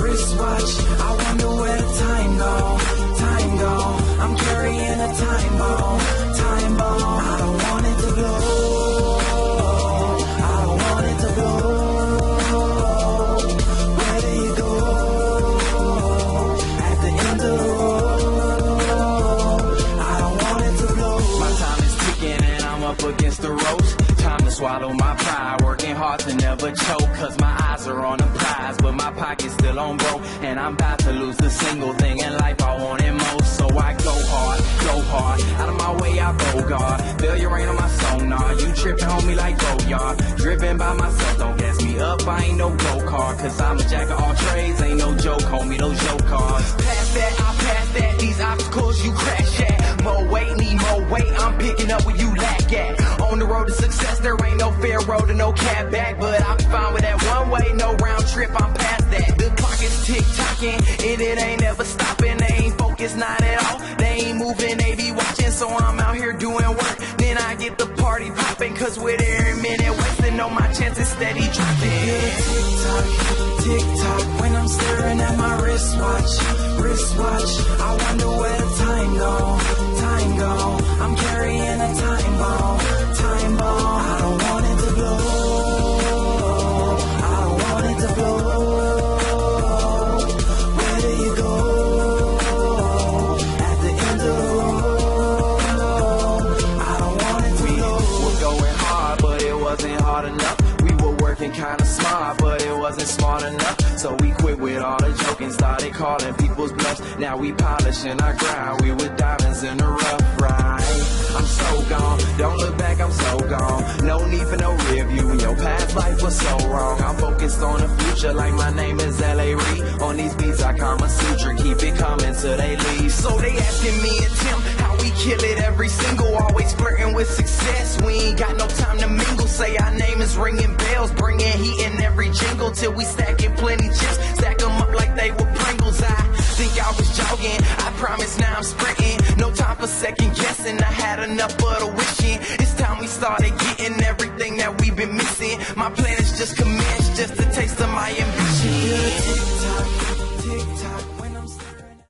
wristwatch. I wonder where the time go, time go. I'm carrying a time bomb, time bomb. I don't want it to blow, I don't want it to blow. Where do you go at the end of the road? I don't want it to blow. My time is ticking and I'm up against the ropes. Time to swallow my pride, working hard to never choke. Cause my eyes are on the prize, but my pocket's still on broke. And I'm about to lose the single thing in life I wanted most. So I go hard, out of my way I Bogart. Failure ain't on my sonar, you tripping on me like Goyard. Driven by myself, don't gas me up, I ain't no go-kart. Cause I'm a jack of all trades, ain't no joke, homie, those joke cars. Pass that, I pass that, these obstacles you crash at. More weight, need more weight, I'm picking up where you lack at. On the road to success, there ain't no fair road and no cab back. But I'm fine with that one way, no round trip, I'm past that. The clock is tick-tocking, and it ain't never stopping. They ain't focused, not at all, they ain't moving, they be watching. So I'm out here doing work, then I get the party popping. Cause with every minute wasting, know my chances steady dropping. Tick-tock, tick-tock, when I'm staring at my wristwatch, I wonder where the time go, time go. I'm carrying a time bomb, time bomb. I don't want it to blow, I don't want it to blow. Where do you go at the end of the road? I don't want it to blow. We were going hard, but it wasn't hard enough. We were working kinda smart, but it wasn't smart enough. So we quit with all the joking, started calling people's bluffs. Now we polishing our grind, we with diamonds in the rough, right? I'm so gone, don't look back, I'm so gone. No need for no review, your past life was so wrong. I'm focused on the future like my name is L.A. Reid. On these beats I Kama Sutra, keep it coming till they leave. So they asking me and Tim how we kill it every single. Always flirting with success, we ain't got no time to mingle. Say our name is ringing bells, bringing heat in every jingle till we stacking plenty chips.